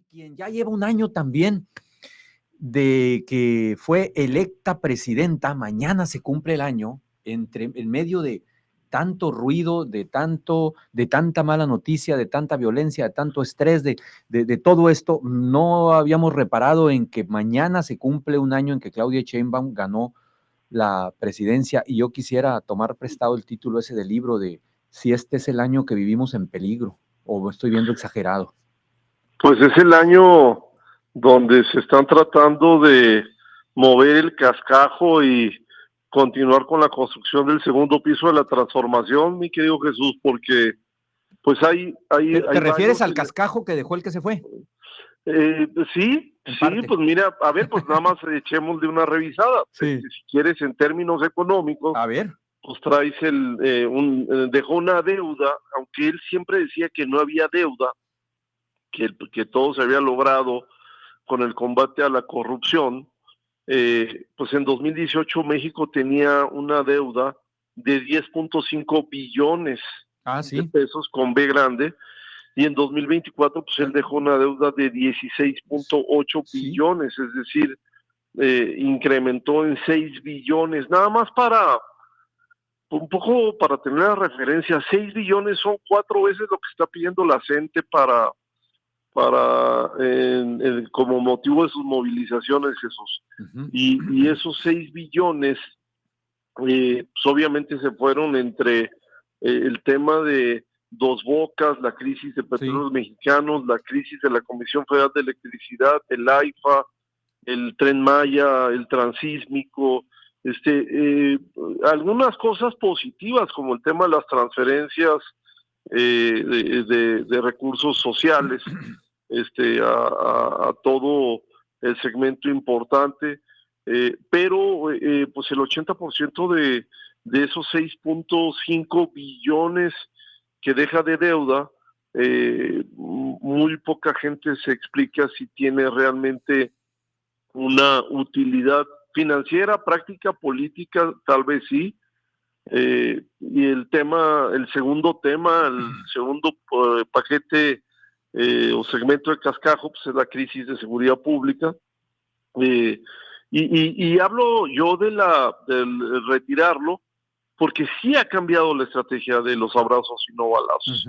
quien ya lleva un año también de que fue electa presidenta. Mañana se cumple el año, en medio de tanto ruido, de tanta mala noticia, de tanta violencia, de tanto estrés, de todo esto. No habíamos reparado en que mañana se cumple un año en que Claudia Sheinbaum ganó la presidencia, y yo quisiera tomar prestado el título ese del libro de si este es el año que vivimos en peligro, o estoy viendo exagerado. Pues es el año donde se están tratando de mover el cascajo y continuar con la construcción del segundo piso de la transformación, mi querido Jesús, porque pues hay ¿Te refieres varios... al cascajo que dejó el que se fue? Sí, pues mira, a ver, pues nada más echemos de una revisada. Sí. Si quieres, en términos económicos, A ver. pues traes dejó una deuda, aunque él siempre decía que no había deuda, que todo se había logrado con el combate a la corrupción. Pues en 2018 México tenía una deuda de 10.5 billones de pesos con B grande, y en 2024 pues él dejó una deuda de 16.8 billones, es decir, incrementó en 6 billones, nada más un poco para tener la referencia. 6 billones son 4 veces lo que está pidiendo la gente como motivo de sus movilizaciones, Jesús. Y esos 6 billones, pues obviamente se fueron entre el tema de Dos Bocas, la crisis de Petróleos Mexicanos, la crisis de la Comisión Federal de Electricidad, el AIFA, el Tren Maya, el transísmico, algunas cosas positivas como el tema de las transferencias de recursos sociales a todo el segmento importante, pero pues el 80% de esos 6.5 billones que deja de deuda, muy poca gente se explica si tiene realmente una utilidad financiera, práctica, política, tal vez sí. Y el segundo paquete o segmento de cascajo, pues es la crisis de seguridad pública. Y hablo yo del retirarlo, porque sí ha cambiado la estrategia de los abrazos y no balazos,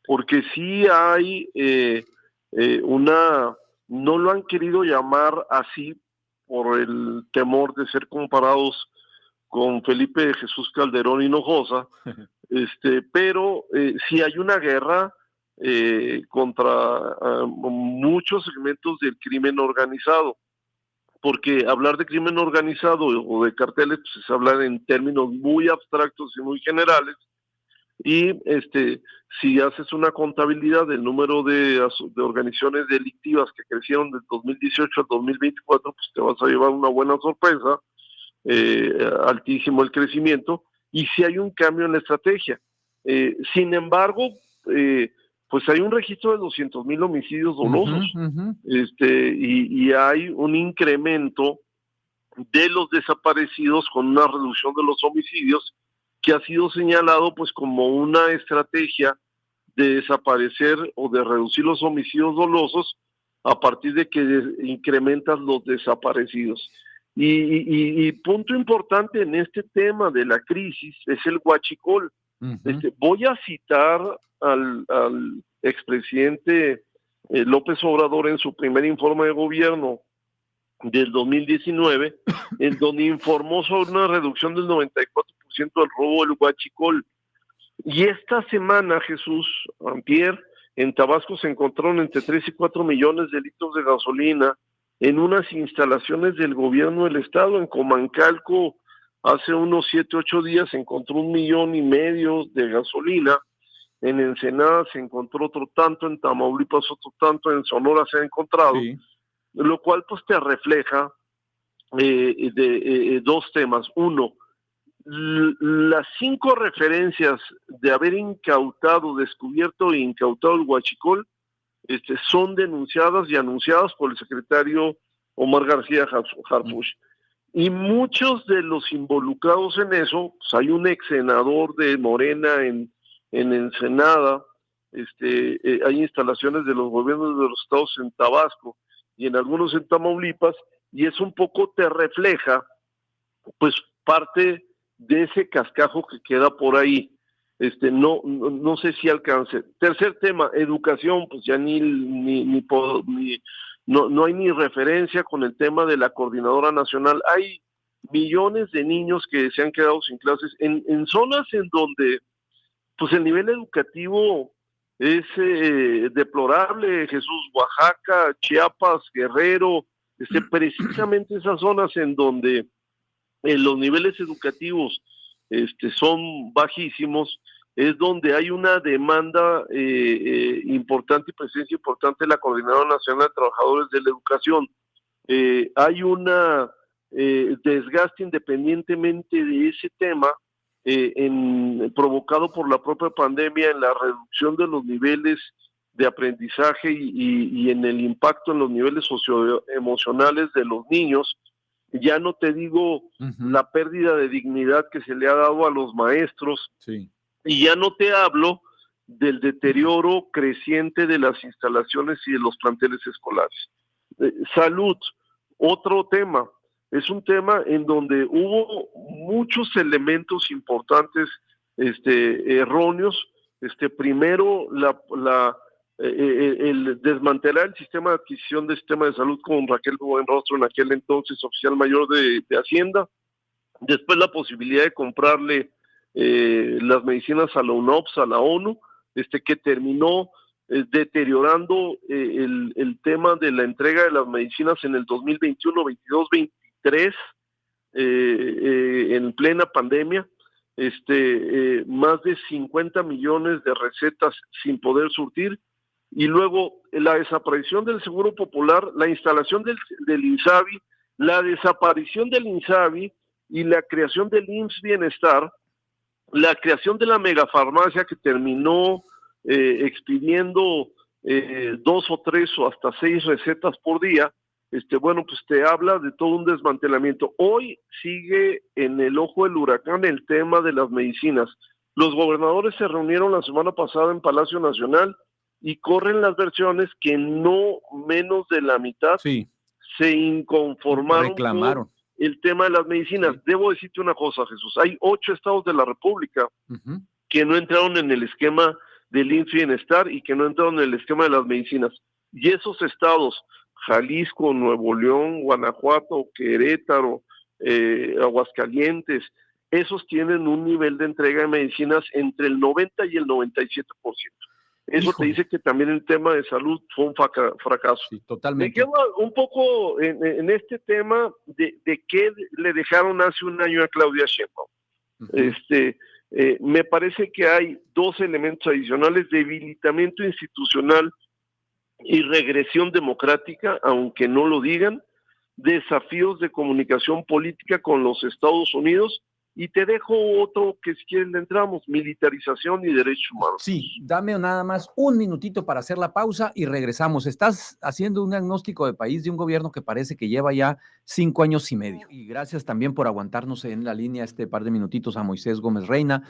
porque sí hay no lo han querido llamar así por el temor de ser comparados con Felipe Jesús Calderón Hinojosa, pero sí hay una guerra contra muchos segmentos del crimen organizado, porque hablar de crimen organizado o de carteles pues es hablar en términos muy abstractos y muy generales, y si haces una contabilidad del número de organizaciones delictivas que crecieron del 2018 al 2024, pues te vas a llevar una buena sorpresa. Altísimo el crecimiento, y si hay un cambio en la estrategia. Sin embargo, pues hay un registro de 200,000 homicidios dolosos, y hay un incremento de los desaparecidos con una reducción de los homicidios que ha sido señalado pues como una estrategia de desaparecer o de reducir los homicidios dolosos a partir de que incrementas los desaparecidos. Y punto importante en este tema de la crisis es el huachicol. Voy a citar al expresidente López Obrador en su primer informe de gobierno del 2019, en donde informó sobre una reducción del 94% del robo del huachicol. Y esta semana, Jesús, antier, en Tabasco se encontraron entre 3 y 4 millones de litros de gasolina en unas instalaciones del gobierno del estado. En Comancalco, hace unos 7, 8 días, se encontró 1,5 millones de gasolina. En Ensenada se encontró otro tanto, en Tamaulipas otro tanto, en Sonora se ha encontrado, lo cual pues te refleja dos temas. Uno, las 5 referencias de haber descubierto e incautado el huachicol son denunciadas y anunciadas por el secretario Omar García Harfuch. Y muchos de los involucrados en eso, pues hay un ex senador de Morena en Ensenada, hay instalaciones de los gobiernos de los estados en Tabasco y en algunos en Tamaulipas, y es un poco te refleja pues parte de ese cascajo que queda por ahí. No sé si alcance. Tercer tema, educación, pues ya no hay ni referencia con el tema de la coordinadora nacional. Hay millones de niños que se han quedado sin clases en zonas en donde pues el nivel educativo es deplorable. Jesús, Oaxaca, Chiapas, Guerrero, precisamente esas zonas en donde los niveles educativos son bajísimos, es donde hay una demanda importante y presencia importante de la Coordinadora Nacional de Trabajadores de la Educación. Hay una desgaste independientemente de ese tema, provocado por la propia pandemia en la reducción de los niveles de aprendizaje y en el impacto en los niveles socioemocionales de los niños. Ya no te digo la pérdida de dignidad que se le ha dado a los maestros, sí. Y ya no te hablo del deterioro creciente de las instalaciones y de los planteles escolares. Salud, otro tema. Es un tema en donde hubo muchos elementos importantes erróneos. Primero, el desmantelar el sistema de adquisición del sistema de salud con Raquel Buenrostro, en aquel entonces oficial mayor de Hacienda. Después la posibilidad de comprarle las medicinas a la UNOPS, a la ONU, que terminó deteriorando el tema de la entrega de las medicinas en el 2021, 22, 23, en plena pandemia. Más de 50 millones de recetas sin poder surtir, y luego la desaparición del Seguro Popular, la instalación del INSABI, la desaparición del INSABI y la creación del IMSS Bienestar, la creación de la megafarmacia que terminó expidiendo 2 o 3 o hasta 6 recetas por día. Bueno, pues te habla de todo un desmantelamiento. Hoy sigue en el ojo del huracán el tema de las medicinas. Los gobernadores se reunieron la semana pasada en Palacio Nacional y corren las versiones que no menos de la mitad se inconformaron, reclamaron con el tema de las medicinas. Sí. Debo decirte una cosa, Jesús. Hay 8 estados de la República que no entraron en el esquema del IMSS Bienestar y que no entraron en el esquema de las medicinas. Y esos estados, Jalisco, Nuevo León, Guanajuato, Querétaro, Aguascalientes, esos tienen un nivel de entrega de medicinas entre el 90 y el 97%. Eso te dice que también el tema de salud fue un fracaso. Sí, totalmente. Me quedo un poco en este tema de qué le dejaron hace un año a Claudia Sheinbaum. Me parece que hay 2 elementos adicionales: debilitamiento institucional y regresión democrática, aunque no lo digan, desafíos de comunicación política con los Estados Unidos. Y te dejo otro que si quieres le entramos: militarización y derechos humanos. Sí, dame nada más un minutito para hacer la pausa y regresamos. Estás haciendo un diagnóstico de país de un gobierno que parece que lleva ya 5 años y medio. Y gracias también por aguantarnos en la línea par de minutitos a Moisés Gómez Reina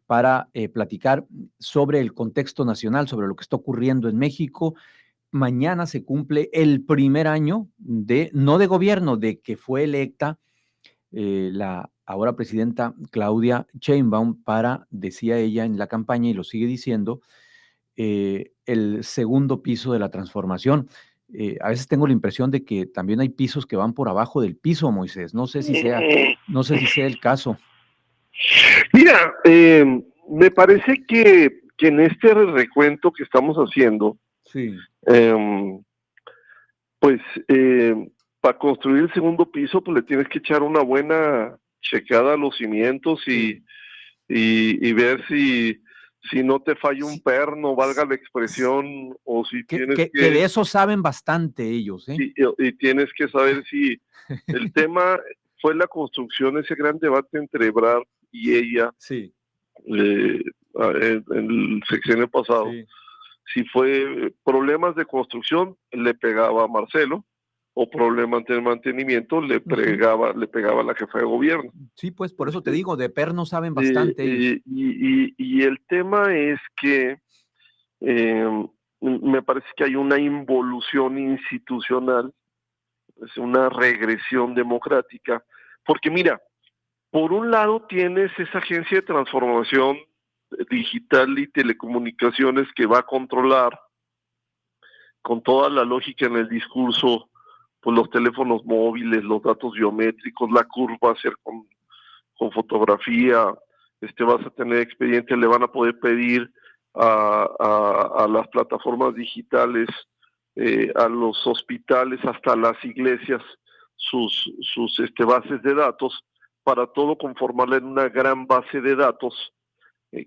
para platicar sobre el contexto nacional, sobre lo que está ocurriendo en México. Mañana se cumple el primer año no de gobierno, de que fue electa la ahora presidenta Claudia Sheinbaum para, decía ella en la campaña y lo sigue diciendo, el segundo piso de la transformación. A veces tengo la impresión de que también hay pisos que van por abajo del piso, Moisés. No sé si sea el caso. Mira, me parece que en este recuento que estamos haciendo, pues para construir el segundo piso, pues le tienes que echar una buena checada a los cimientos y ver si no te falla un perno, valga la expresión, o si tienes que de eso saben bastante ellos, ¿eh? Y tienes que saber si el tema fue la construcción, ese gran debate entre Ebrard y ella en el sexenio pasado. Si fue problemas de construcción, le pegaba a Marcelo, o problemas de mantenimiento, le pegaba a la jefa de gobierno. Sí, pues por eso te digo, de perno saben bastante ellos. Y el tema es que Me parece que hay una involución institucional, es una regresión democrática, porque mira, por un lado tienes esa agencia de transformación digital y telecomunicaciones que va a controlar con toda la lógica en el discurso, pues los teléfonos móviles, los datos biométricos, la curva va a ser con fotografía, vas a tener expediente, le van a poder pedir a las plataformas digitales, a los hospitales, hasta las iglesias, sus bases de datos, para todo conformarla en una gran base de datos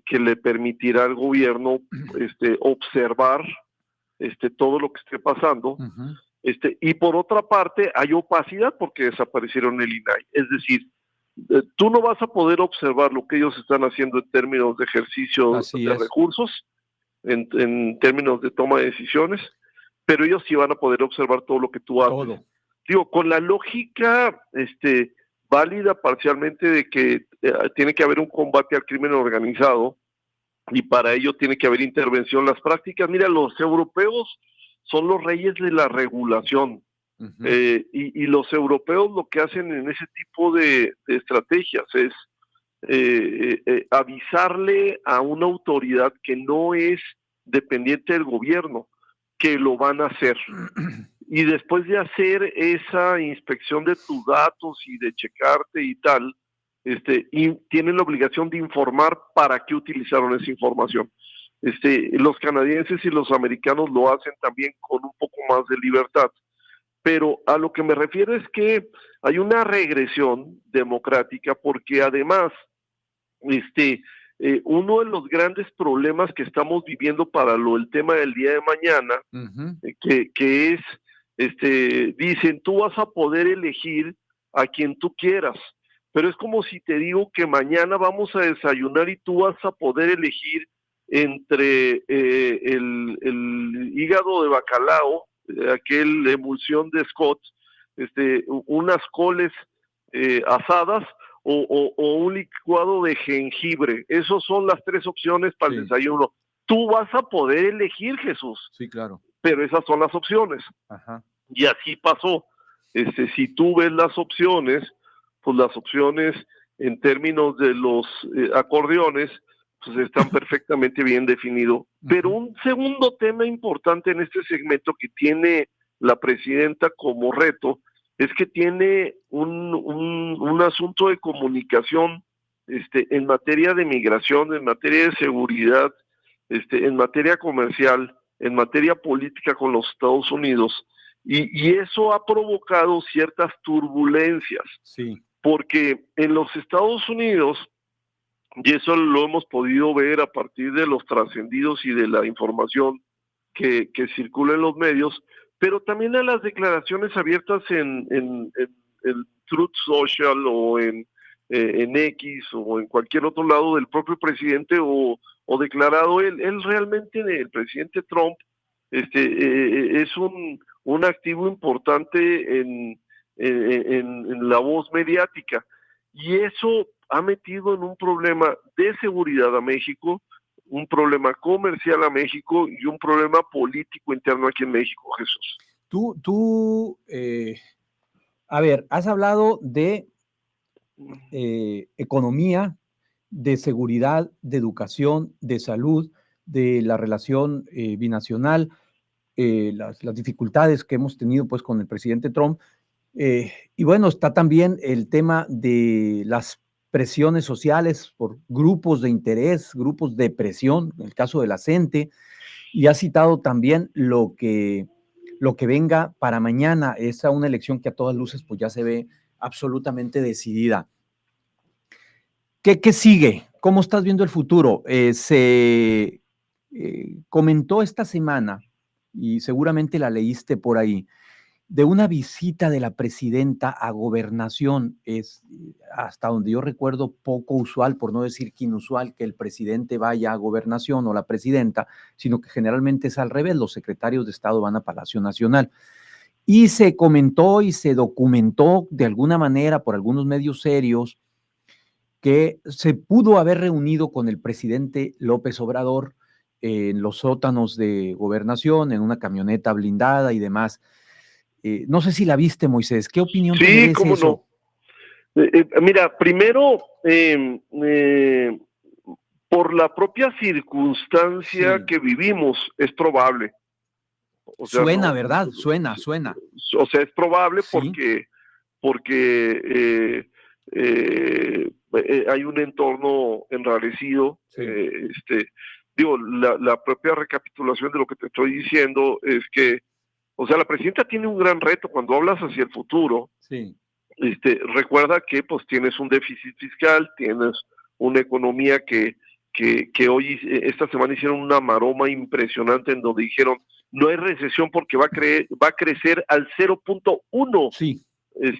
que le permitirá al gobierno observar todo lo que esté pasando. Ujú. Y por otra parte hay opacidad porque desaparecieron el INAI, es decir, tú no vas a poder observar lo que ellos están haciendo en términos de ejercicio Así de es. recursos, en términos de toma de decisiones, pero ellos sí van a poder observar todo lo que tú haces. Todo. Digo, con la lógica válida parcialmente de que tiene que haber un combate al crimen organizado y para ello tiene que haber intervención. Las prácticas, mira, los europeos son los reyes de la regulación. Ujú. Y los europeos lo que hacen en ese tipo de estrategias es avisarle a una autoridad que no es dependiente del gobierno que lo van a hacer. Y después de hacer esa inspección de tus datos y de checarte y tal, y tienen la obligación de informar para qué utilizaron esa información. Los canadienses y los americanos lo hacen también con un poco más de libertad. Pero a lo que me refiero es que hay una regresión democrática porque además uno de los grandes problemas que estamos viviendo para el tema del día de mañana, Ujú. que es, dicen, tú vas a poder elegir a quien tú quieras, pero es como si te digo que mañana vamos a desayunar y tú vas a poder elegir entre el hígado de bacalao, aquel emulsión de Scott, unas coles asadas, o un licuado de jengibre. Esas son las tres opciones para el desayuno. Tú vas a poder elegir, Jesús. Sí, claro. Pero esas son las opciones. Ajá. Y así pasó. Si tú ves las opciones, pues las opciones en términos de los acordeones, pues están perfectamente bien definidos. Pero un segundo tema importante en este segmento que tiene la presidenta como reto es que tiene un asunto de comunicación en materia de migración, en materia de seguridad, en materia comercial, en materia política con los Estados Unidos, y eso ha provocado ciertas turbulencias, Sí. porque en los Estados Unidos, y eso lo hemos podido ver a partir de los trascendidos y de la información que circula en los medios, pero también a las declaraciones abiertas en Truth Social o en X o en cualquier otro lado del propio presidente o declarado él realmente, el presidente Trump, es un activo importante en la voz mediática, y eso ha metido en un problema de seguridad a México, un problema comercial a México y un problema político interno aquí en México, Jesús. A ver, has hablado de economía, de seguridad, de educación, de salud, de la relación binacional, las dificultades que hemos tenido pues con el presidente Trump. Y bueno, está también el tema de las presiones sociales por grupos de interés, grupos de presión, en el caso de la CENTE, y ha citado también lo que venga para mañana, esa una elección que a todas luces pues ya se ve absolutamente decidida. ¿Qué sigue? ¿Cómo estás viendo el futuro? Se comentó esta semana, y seguramente la leíste por ahí, de una visita de la presidenta a Gobernación. Es, hasta donde yo recuerdo, poco usual, por no decir que inusual, que el presidente vaya a Gobernación o la presidenta, sino que generalmente es al revés, los secretarios de Estado van a Palacio Nacional. Y se comentó y se documentó de alguna manera por algunos medios serios que se pudo haber reunido con el presidente López Obrador en los sótanos de Gobernación, en una camioneta blindada y demás. No sé si la viste, Moisés. ¿Qué opinión te Sí, merece cómo eso? no. Mira, primero, por la propia circunstancia Sí. que vivimos, es probable. O sea, Suena, no, ¿verdad? Suena. o sea, es probable Sí, porque hay un entorno enrarecido. sí, Digo, la propia recapitulación de lo que te estoy diciendo es que, o sea, la presidenta tiene un gran reto cuando hablas hacia el futuro. sí. Recuerda que pues tienes un déficit fiscal, tienes una economía que hoy, esta semana hicieron una maroma impresionante en donde dijeron no hay recesión porque va a crecer al 0.1, Sí,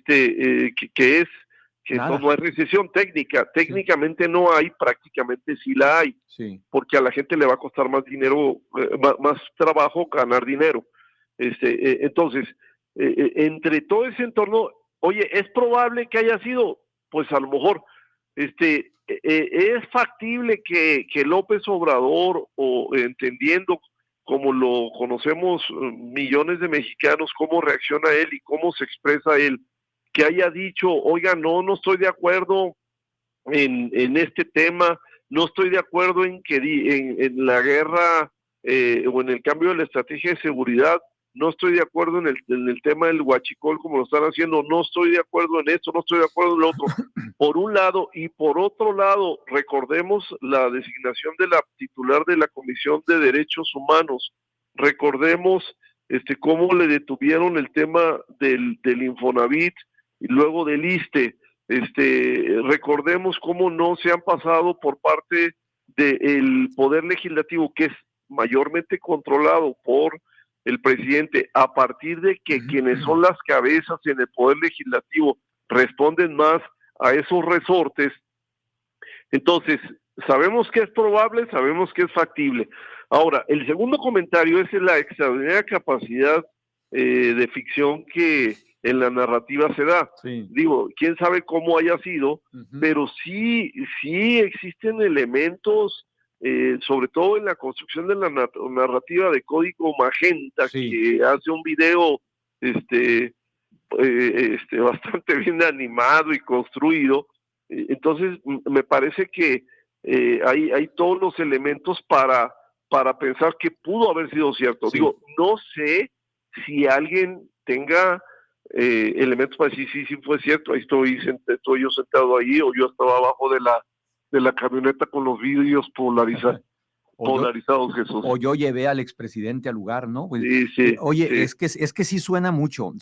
que es que entonces nada. no hay recesión técnica, Sí, técnicamente no hay, prácticamente sí la hay, sí. porque a la gente le va a costar más dinero, más trabajo ganar dinero. Entonces, entre todo ese entorno, oye, es probable que haya sido, pues a lo mejor, es factible que López Obrador, o entendiendo como lo conocemos millones de mexicanos, cómo reacciona él y cómo se expresa él, que haya dicho, oiga, no estoy de acuerdo en este tema, no estoy de acuerdo en que en la guerra o en el cambio de la estrategia de seguridad, no estoy de acuerdo en el tema del huachicol como lo están haciendo, no estoy de acuerdo en esto, no estoy de acuerdo en lo otro, por un lado, y por otro lado, recordemos la designación de la titular de la Comisión de Derechos Humanos, recordemos cómo le detuvieron el tema del Infonavit y luego del ISSSTE. Recordemos cómo no se han pasado por parte del Poder Legislativo, que es mayormente controlado por el presidente, a partir de que quienes son las cabezas en el Poder Legislativo responden más a esos resortes. Entonces, sabemos que es probable, sabemos que es factible. Ahora, el segundo comentario es la extraordinaria capacidad de ficción que en la narrativa se da. Sí. Digo, quién sabe cómo haya sido, pero sí existen elementos, sobre todo en la construcción de la narrativa de Código Magenta, Sí. que hace un video bastante bien animado y construido. Entonces, me parece que hay todos los elementos para pensar que pudo haber sido cierto. Sí. Digo, no sé si alguien tenga elementos para decir, sí fue cierto, ahí estoy yo sentado ahí, o yo estaba abajo de la camioneta con los vidrios polarizados, Jesús. O yo llevé al expresidente al lugar, ¿no? Pues, Sí. oye, sí. Es que sí suena mucho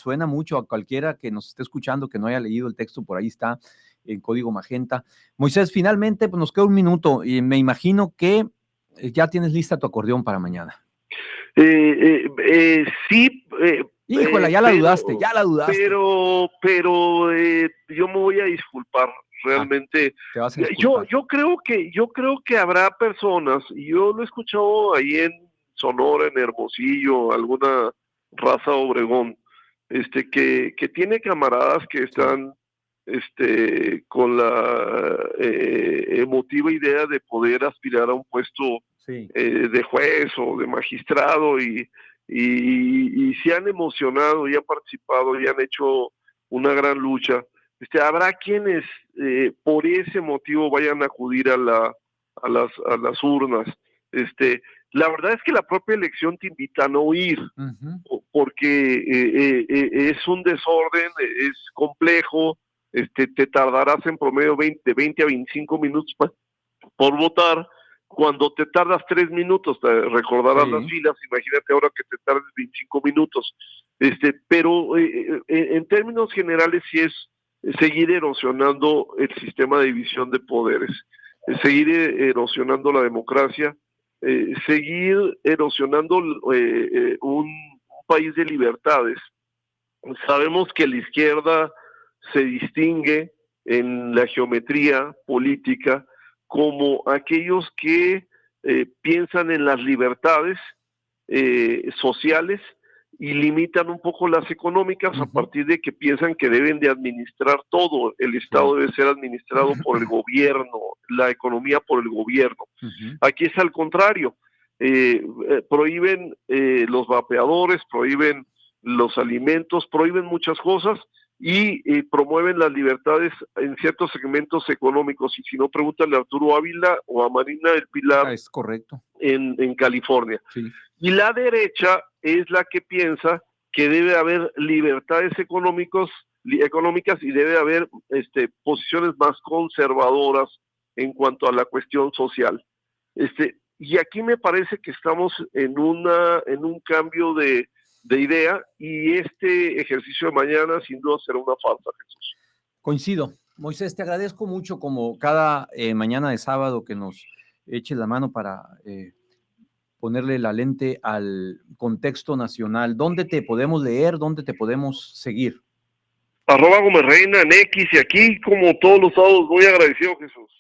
a cualquiera que nos esté escuchando, que no haya leído el texto, por ahí está en Código Magenta. Moisés, finalmente, pues nos queda un minuto y me imagino que ya tienes lista tu acordeón para mañana. Sí. Híjola, ya la dudaste. Pero yo me voy a disculpar. Realmente, te vas a disculpar. yo creo que habrá personas, y yo lo he escuchado ahí en Sonora, en Hermosillo, alguna raza Obregón, que tiene camaradas que están con la emotiva idea de poder aspirar a un puesto de juez o de magistrado, y se han emocionado y han participado y han hecho una gran lucha. Habrá quienes por ese motivo vayan a acudir a las urnas. La verdad es que la propia elección te invita a no ir, porque es un desorden, es complejo, te tardarás en promedio 20 a 25 minutos por votar. Cuando te tardas 3 minutos, te recordarás las filas, imagínate ahora que te tardes 25 minutos. Pero en términos generales sí es seguir erosionando el sistema de división de poderes, seguir erosionando la democracia, seguir erosionando un país de libertades. Sabemos que la izquierda se distingue en la geometría política como aquellos que piensan en las libertades sociales y limitan un poco las económicas a partir de que piensan que deben de administrar todo, el Estado debe ser administrado por el gobierno, la economía por el gobierno. Aquí es al contrario, prohíben los vapeadores, prohíben los alimentos, prohíben muchas cosas y promueven las libertades en ciertos segmentos económicos. Y si no, pregúntale a Arturo Ávila o a Marina del Pilar. Es correcto. En California. Sí. Y la derecha es la que piensa que debe haber libertades económicas y debe haber posiciones más conservadoras en cuanto a la cuestión social. Y aquí me parece que estamos en un cambio de idea, y este ejercicio de mañana sin duda será una falta, Jesús. Coincido. Moisés, te agradezco mucho, como cada mañana de sábado, que nos eches la mano para ponerle la lente al contexto nacional. ¿Dónde te podemos leer? ¿Dónde te podemos seguir? @Gómez Reina en X, y aquí, como todos los sábados, muy agradecido, Jesús.